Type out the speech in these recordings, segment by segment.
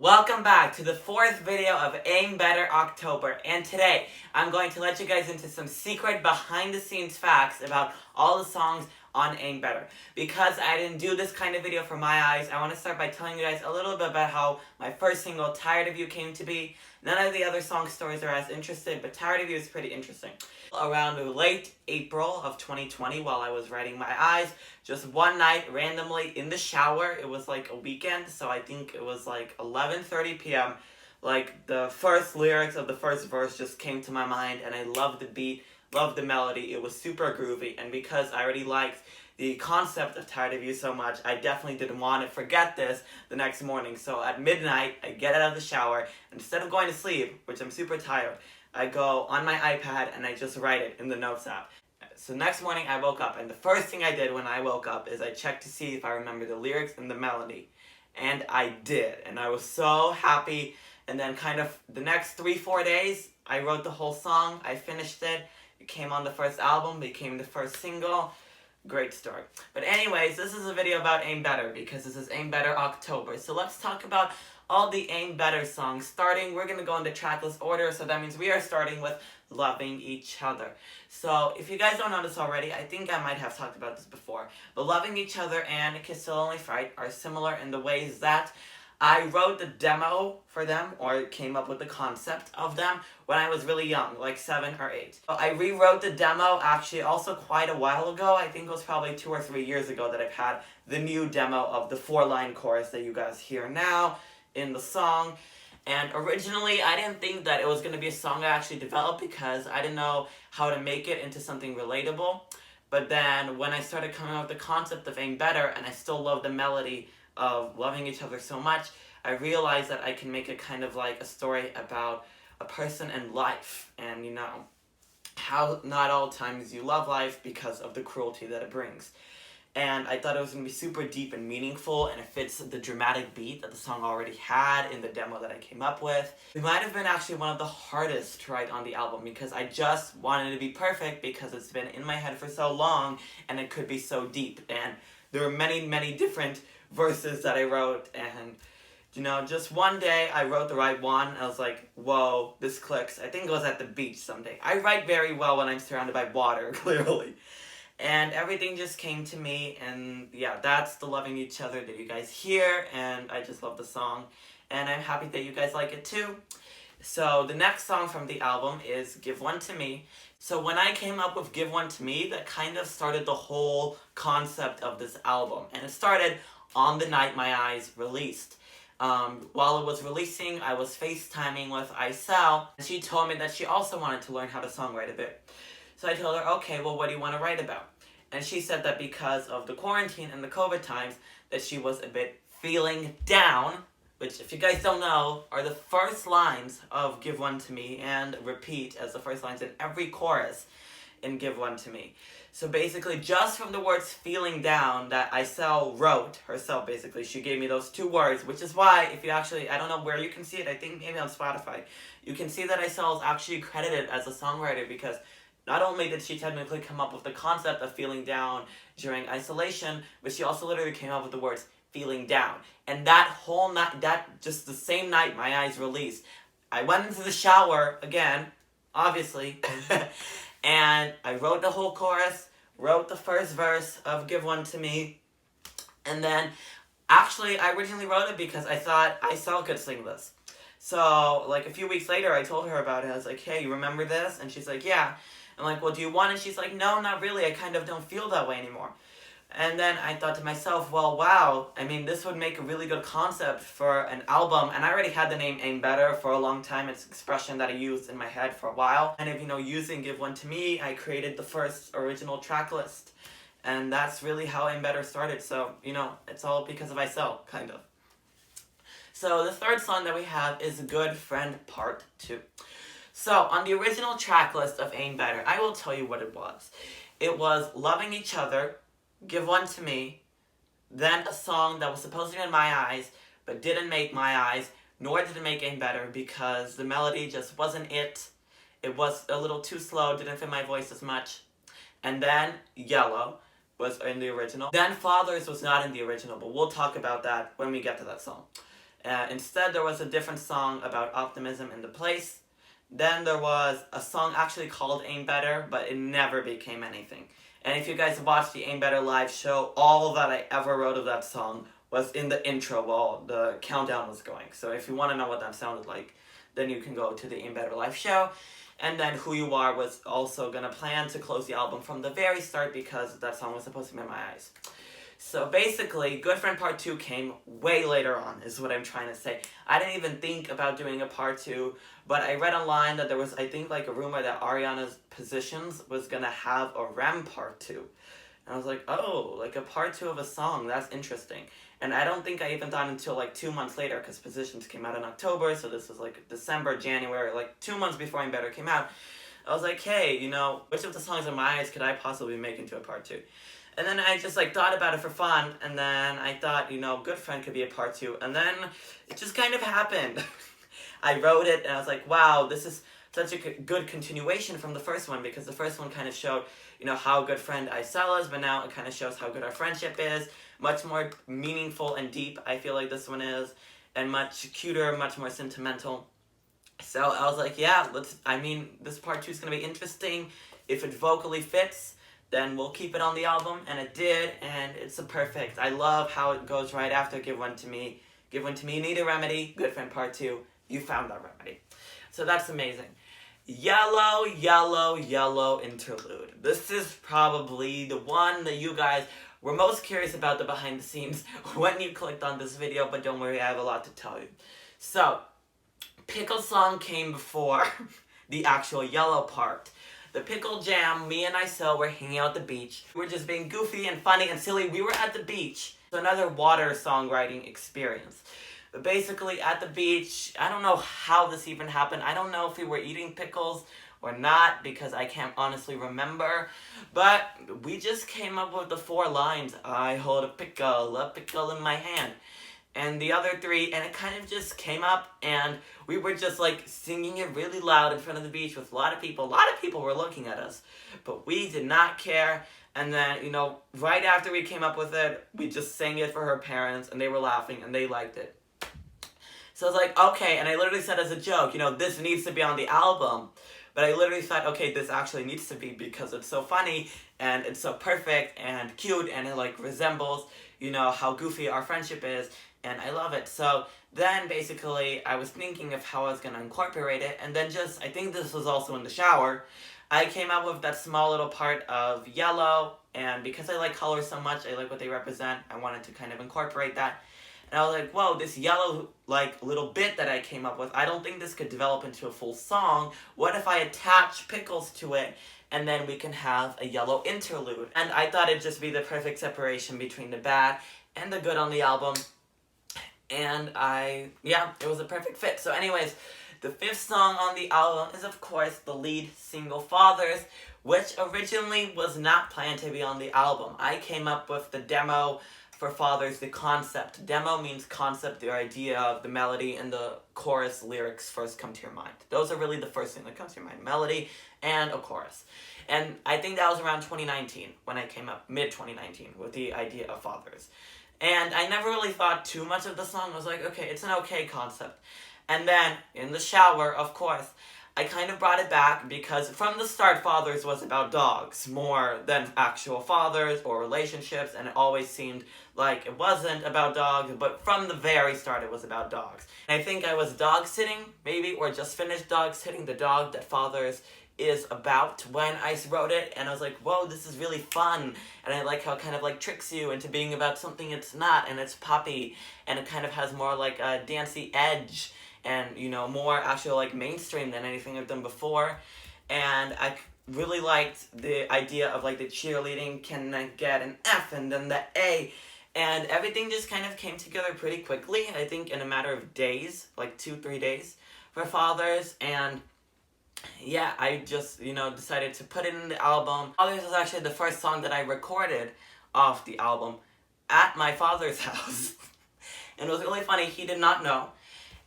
Welcome back to the fourth video of Aim Better October, and today I'm going to let you guys into some secret behind the scenes facts about all the songs on Aim Better. Because I didn't do this kind of video for my eyes, I want to start by telling you guys a little bit about how my first single, Tired of You, came to be. None of the other song stories are as interesting, but Tired of You is pretty interesting. Around late April of 2020, while I was writing my eyes, just one night, randomly, in the shower, it was like a weekend, so I think it was like 11:30 p.m., like, the first lyrics of the first verse just came to my mind, and I loved the beat, loved the melody, it was super groovy, and because I already liked the concept of Tired of You so much, I definitely didn't want to forget this the next morning. So at midnight, I get out of the shower, and instead of going to sleep, which I'm super tired, I go on my iPad and I just write it in the Notes app. So next morning I woke up, and the first thing I did when I woke up is I checked to see if I remember the lyrics and the melody. And I did, and I was so happy. And then kind of the next 3-4 days, I wrote the whole song, I finished it, it came on the first album, became the first single. Great story. But anyways, this is a video about Aim Better because this is Aim Better October. So let's talk about all the Aim Better songs. Starting, we're going to go into tracklist order, so that means we are starting with Loving Each Other. So if you guys don't know this already, I think I might have talked about this before, but Loving Each Other and Kiss Till Only Fright are similar in the ways that I wrote the demo for them, or came up with the concept of them, when I was really young, like 7 or 8. I rewrote the demo actually also quite a while ago. I think it was probably 2 or 3 years ago that I've had the new demo of the 4-line chorus that you guys hear now in the song. And originally, I didn't think that it was going to be a song I actually developed because I didn't know how to make it into something relatable. But then when I started coming up with the concept of Aim Better, and I still love the melody of Loving Each Other so much, I realized that I can make it kind of like a story about a person and life, and how not all times you love life because of the cruelty that it brings. And I thought it was going to be super deep and meaningful, and it fits the dramatic beat that the song already had in the demo that I came up with. It might have been actually one of the hardest to write on the album because I just wanted it to be perfect because it's been in my head for so long and it could be so deep. And there were many, many different verses that I wrote, and just one day I wrote the right one, and I was like, whoa, this clicks. I think it was at the beach someday. I write very well when I'm surrounded by water, clearly. And everything just came to me, and yeah, that's the Loving Each Other that you guys hear, and I just love the song, and I'm happy that you guys like it too. So the next song from the album is Give One to Me. So when I came up with Give One to Me, that kind of started the whole concept of this album, and it started on the night My Eyes released. While it was releasing, I was FaceTiming with Isel, and she told me that she also wanted to learn how to songwrite a bit. So I told her, okay, well, what do you want to write about? And she said that because of the quarantine and the COVID times, that she was a bit feeling down, which, if you guys don't know, are the first lines of Give One to Me, and repeat as the first lines in every chorus in Give One to Me. So basically, just from the words feeling down that Isel wrote herself, basically, she gave me those 2 words, which is why, if you actually, I don't know where you can see it, I think maybe on Spotify, you can see that Isel is actually credited as a songwriter because not only did she technically come up with the concept of feeling down during isolation, but she also literally came up with the words feeling down. And that whole night, just the same night My Eyes released, I went into the shower again, obviously, and I wrote the whole chorus, wrote the first verse of Give One to Me, and then, actually, I originally wrote it because I thought Isel could sing this. So, like, a few weeks later, I told her about it. I was like, hey, you remember this? And she's like, yeah. I'm like, well, do you want it? She's like, no, not really. I kind of don't feel that way anymore. And then I thought to myself, well, wow, I mean, this would make a really good concept for an album. And I already had the name Aim Better for a long time. It's an expression that I used in my head for a while. And if, using Give One to Me, I created the first original track list. And that's really how Aim Better started. So, it's all because of Isel, kind of. So the third song that we have is Good Friend Part 2. So, on the original track list of Aim Better, I will tell you what it was. It was Loving Each Other, Give One to Me, then a song that was supposed to be in My Eyes, but didn't make My Eyes, nor did it make Aim Better because the melody just wasn't it. It was a little too slow, didn't fit my voice as much. And then Yellow was in the original. Then Fathers was not in the original, but we'll talk about that when we get to that song. Instead, there was a different song about optimism in the place. Then there was a song actually called Aim Better, but it never became anything. And if you guys watched the Aim Better live show, all that I ever wrote of that song was in the intro while the countdown was going. So if you want to know what that sounded like, then you can go to the Aim Better live show. And then Who You Are was also going to plan to close the album from the very start because that song was supposed to be in my eyes. So basically, Good Friend Part 2 came way later on, is what I'm trying to say. I didn't even think about doing a Part 2, but I read online that there was, I think, like a rumor that Ariana's Positions was gonna have a REM Part 2. And I was like, oh, like a Part 2 of a song, that's interesting. And I don't think I even thought until like 2 months later, because Positions came out in October, so this was like December, January, like 2 months before I'm Better came out. I was like, hey, you know, which of the songs in my eyes could I possibly make into a Part 2? And then I just like thought about it for fun, and then I thought, you know, Good Friend could be a Part 2, and then it just kind of happened. I wrote it, and I was like, wow, this is such a good continuation from the first one, because the first one kind of showed, you know, how good friend Isel is, but now it kind of shows how good our friendship is. Much more meaningful and deep, I feel like this one is, and much cuter, much more sentimental. So I was like, yeah, this Part 2 is going to be interesting. If it vocally fits, then we'll keep it on the album, and it did, and it's a perfect. I love how it goes right after Give One To Me. Give One To Me, Need a Remedy, Good Friend Part 2, you found that remedy. So that's amazing. Yellow, Yellow, Yellow interlude. This is probably the one that you guys were most curious about the behind the scenes when you clicked on this video, but don't worry, I have a lot to tell you. So, Pickle song came before the actual Yellow part. The Pickle Jam, me and Isel were hanging out at the beach. We were just being goofy and funny and silly. We were at the beach. It's another water songwriting experience. But basically, at the beach, I don't know how this even happened. I don't know if we were eating pickles or not, because I can't honestly remember. But we just came up with the 4 lines. I hold a pickle in my hand. And the other 3, and it kind of just came up, and we were just like singing it really loud in front of the beach with a lot of people. A lot of people were looking at us, but we did not care. And then, you know, right after we came up with it, we just sang it for her parents, and they were laughing, and they liked it. So I was like, okay, and I literally said as a joke, you know, this needs to be on the album. But I literally thought, okay, this actually needs to be, because it's so funny, and it's so perfect, and cute, and it like resembles, you know, how goofy our friendship is. And I love it. So then basically I was thinking of how I was going to incorporate it, and then I think this was also in the shower, I came up with that small little part of yellow, and because I like colors so much, I like what they represent, I wanted to kind of incorporate that. And I was like, whoa, this yellow like little bit that I came up with, I don't think this could develop into a full song. What if I attach pickles to it, and then we can have a yellow interlude? And I thought it'd just be the perfect separation between the bad and the good on the album. And it was a perfect fit. So anyways, the 5th song on the album is, of course, the lead single, Fathers, which originally was not planned to be on the album. I came up with the demo for Fathers, the concept. Demo means concept, the idea of the melody and the chorus lyrics first come to your mind. Those are really the first thing that comes to your mind, melody and a chorus. And I think that was around 2019 when I came up, mid-2019, with the idea of Fathers. And I never really thought too much of the song. I was like, okay, it's an okay concept. And then, in the shower, of course, I kind of brought it back, because from the start, Fathers was about dogs more than actual fathers or relationships, and it always seemed like it wasn't about dogs, but from the very start it was about dogs. And I think I was dog sitting, maybe, or just finished dog sitting the dog that Fathers is about when I wrote it, and I was like, whoa, this is really fun, and I like how it kind of like tricks you into being about something it's not, and it's poppy, and it kind of has more like a dancey edge, and, you know, more actual like mainstream than anything I've done before. And I really liked the idea of like the cheerleading, can I get an F and then the A, and everything just kind of came together pretty quickly, I think in a matter of days, like 2-3 days for Fathers. And yeah, I just, you know, decided to put it in the album. Fathers was actually the first song that I recorded off the album at my father's house. And it was really funny, he did not know.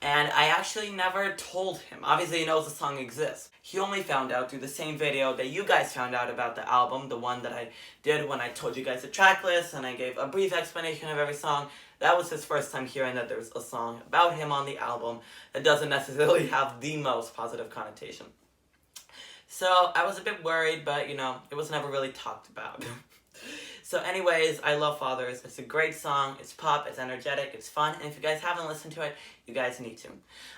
And I actually never told him. Obviously he knows the song exists. He only found out through the same video that you guys found out about the album, the one that I did when I told you guys the track list and I gave a brief explanation of every song. that was his first time hearing that there's a song about him on the album that doesn't necessarily have the most positive connotation. So I was a bit worried, but it was never really talked about. So anyways, I love Fathers. It's a great song. It's pop, it's energetic, it's fun, and if you guys haven't listened to it, you guys need to.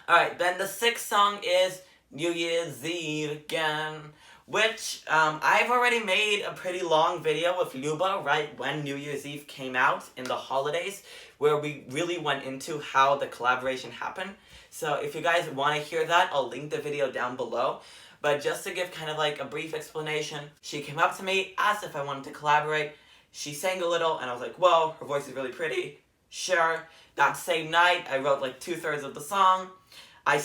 Alright, then the 6th song is New Year's Eve Again, which I've already made a pretty long video with Luba right when New Year's Eve came out in the holidays, where we really went into how the collaboration happened. So if you guys want to hear that, I'll link the video down below. But just to give kind of like a brief explanation, she came up to me, asked if I wanted to collaborate. She sang a little, and I was like, whoa, her voice is really pretty. Sure. That same night, I wrote like 2/3 of the song. I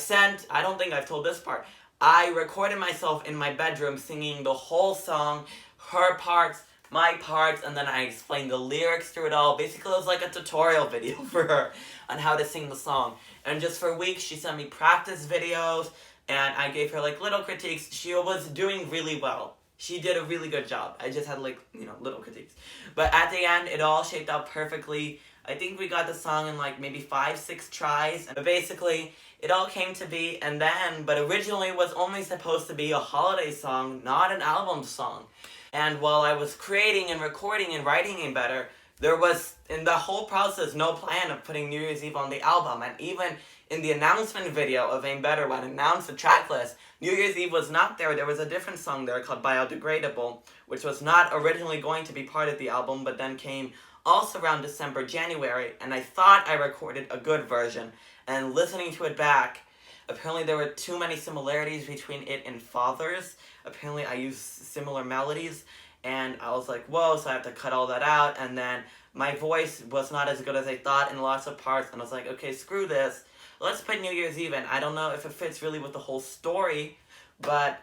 don't think I've told this part, I recorded myself in my bedroom singing the whole song, her parts, my parts, and then I explained the lyrics through it all. Basically, it was like a tutorial video for her on how to sing the song. And just for weeks, she sent me practice videos, and I gave her like little critiques. She was doing really well. She did a really good job. I just had like, little critiques. But at the end, it all shaped out perfectly. I think we got the song in like maybe 5-6 tries. But basically, it all came to be, but originally it was only supposed to be a holiday song, not an album song. And while I was creating and recording and writing Aim Better, there was, in the whole process, no plan of putting New Year's Eve on the album. And even in the announcement video of Aim Better, when I announced the track list, New Year's Eve was not there. There was a different song there called Biodegradable, which was not originally going to be part of the album, but then came also around December, January, and I thought I recorded a good version. And listening to it back, apparently there were too many similarities between it and Fathers. Apparently I used similar melodies, and I was like, whoa, so I have to cut all that out. And then my voice was not as good as I thought in lots of parts, and I was like, okay, screw this. Let's put New Year's Eve in. I don't know if it fits really with the whole story, but,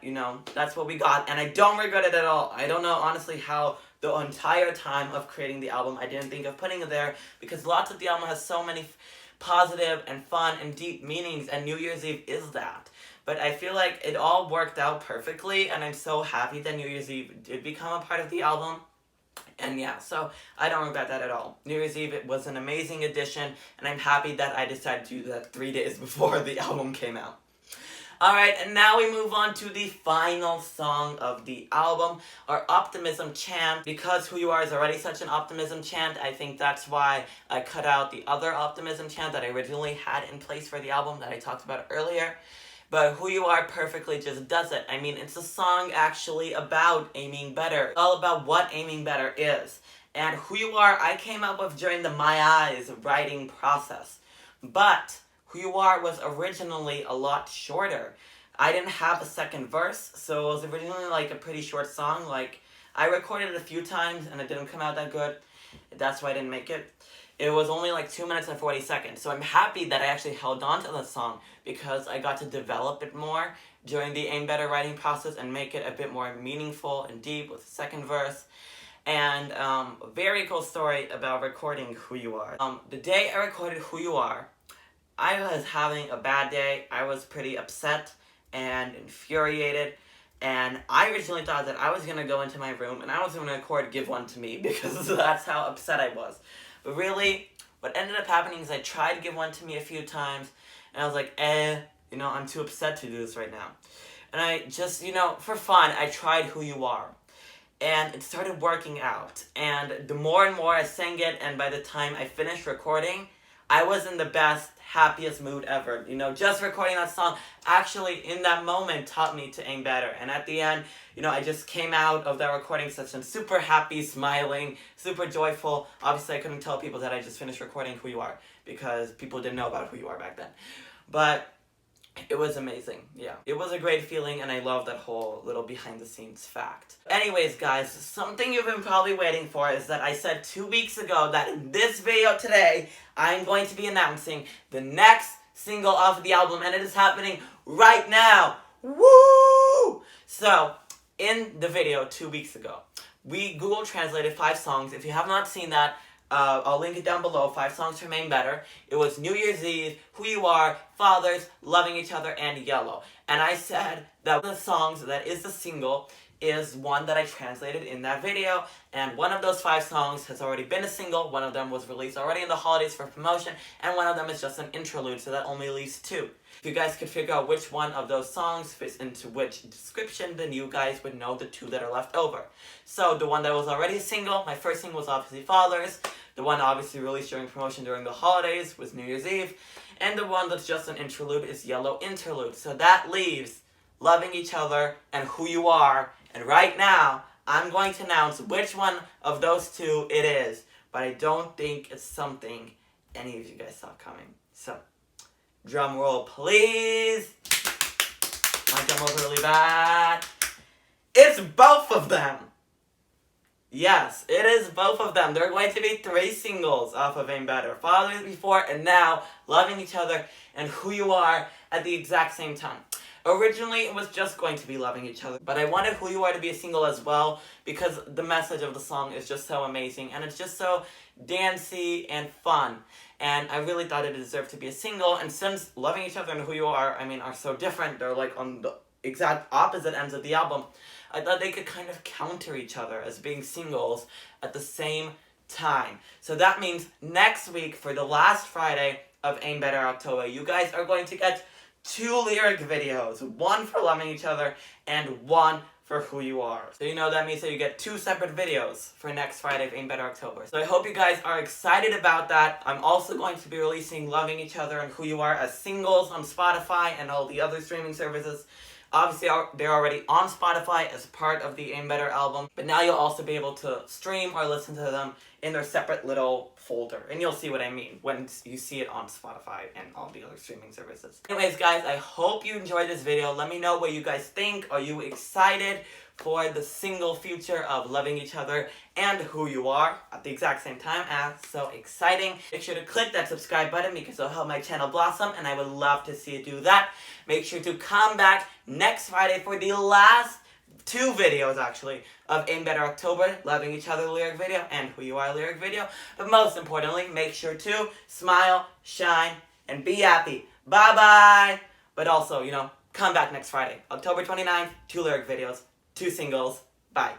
that's what we got. And I don't regret it at all. I don't know, honestly, how the entire time of creating the album I didn't think of putting it there, because lots of the album has so many positive and fun and deep meanings, and New Year's Eve is that. But I feel like it all worked out perfectly, and I'm so happy that New Year's Eve did become a part of the album. And yeah, so I don't regret that at all. New Year's Eve, it was an amazing addition, and I'm happy that I decided to do that 3 days before the album came out. Alright, and now we move on to the final song of the album, our Optimism Chant. Because Who You Are is already such an optimism chant, I think that's why I cut out the other optimism chant that I originally had in place for the album that I talked about earlier. But Who You Are perfectly just does it. I mean, it's a song actually about aiming better. It's all about what aiming better is. And Who You Are, I came up with during the My Eyes writing process. But Who You Are was originally a lot shorter. I didn't have a second verse, so it was originally like a pretty short song. Like, I recorded it a few times and it didn't come out that good. That's why I didn't make it. It was only like 2 minutes and 40 seconds. So I'm happy that I actually held on to the song, because I got to develop it more during the Aim Better writing process and make it a bit more meaningful and deep with the second verse. And a very cool story about recording Who You Are. The day I recorded Who You Are, I was having a bad day. I was pretty upset and infuriated, and I originally thought that I was going to go into my room and I was going to record Give One To Me, because that's how upset I was. But really, what ended up happening is I tried Give One To Me a few times, and I was like, I'm too upset to do this right now. And I just, for fun, I tried Who You Are. And it started working out. And the more and more I sang it, and by the time I finished recording, I was in the best, happiest mood ever. Just recording that song actually in that moment taught me to aim better. And at the end, I just came out of that recording session super happy, smiling, super joyful. Obviously, I couldn't tell people that I just finished recording Who You Are, because people didn't know about Who You Are back then. But it was amazing, yeah. It was a great feeling, and I love that whole little behind-the-scenes fact. Anyways, guys, something you've been probably waiting for is that I said 2 weeks ago that in this video today, I'm going to be announcing the next single off of the album, and it is happening right now. Woo! So, in the video 2 weeks ago, we Google translated 5 songs. If you have not seen that, I'll link it down below. 5 songs from Aim Better. It was New Year's Eve, Who You Are, Fathers, Loving Each Other, and Yellow. And I said that one of the songs that is the single is one that I translated in that video, and one of those 5 songs has already been a single, one of them was released already in the holidays for promotion, and one of them is just an interlude, so that only leaves 2. If you guys could figure out which one of those songs fits into which description, then you guys would know the 2 that are left over. So the one that was already a single, my first single was obviously Father's, the one obviously released during promotion during the holidays was New Year's Eve, and the one that's just an interlude is Yellow Interlude. So that leaves Loving Each Other and Who You Are, and right now, I'm going to announce which one of those 2 it is, but I don't think it's something any of you guys saw coming. So, drum roll please. My drum roll's really bad. It's both of them! Yes, it is both of them. There are going to be 3 singles off of Aim Better. Father's before, and now Loving Each Other and Who You Are at the exact same time. Originally, it was just going to be Loving Each Other, but I wanted Who You Are to be a single as well because the message of the song is just so amazing, and it's just so dancey and fun, and I really thought it deserved to be a single, and since Loving Each Other and Who You Are, are so different, they're like on the exact opposite ends of the album, I thought they could kind of counter each other as being singles at the same time. So that means next week, for the last Friday of Aim Better October, you guys are going to get 2 lyric videos. 1 for Loving Each Other and 1 for Who You Are. So you know that means that you get 2 separate videos for next Friday of Aim Better October. So I hope you guys are excited about that. I'm also going to be releasing Loving Each Other and Who You Are as singles on Spotify and all the other streaming services. Obviously, they're already on Spotify as part of the Aim Better album, but now you'll also be able to stream or listen to them in their separate little folder, and you'll see what I mean when you see it on Spotify and all the other streaming services. Anyways, guys, I hope you enjoyed this video. Let me know what you guys think. Are you excited for the single future of Loving Each Other and Who You Are at the exact same time? So exciting. Make sure to click that subscribe button because it'll help my channel blossom, and I would love to see you do that. Make sure to come back next Friday for the last 2 videos, actually, of Aim Better October, Loving Each Other lyric video and Who You Are lyric video. But most importantly, make sure to smile, shine, and be happy. Bye-bye! But also, come back next Friday, October 29th, 2 lyric videos, 2 singles. Bye.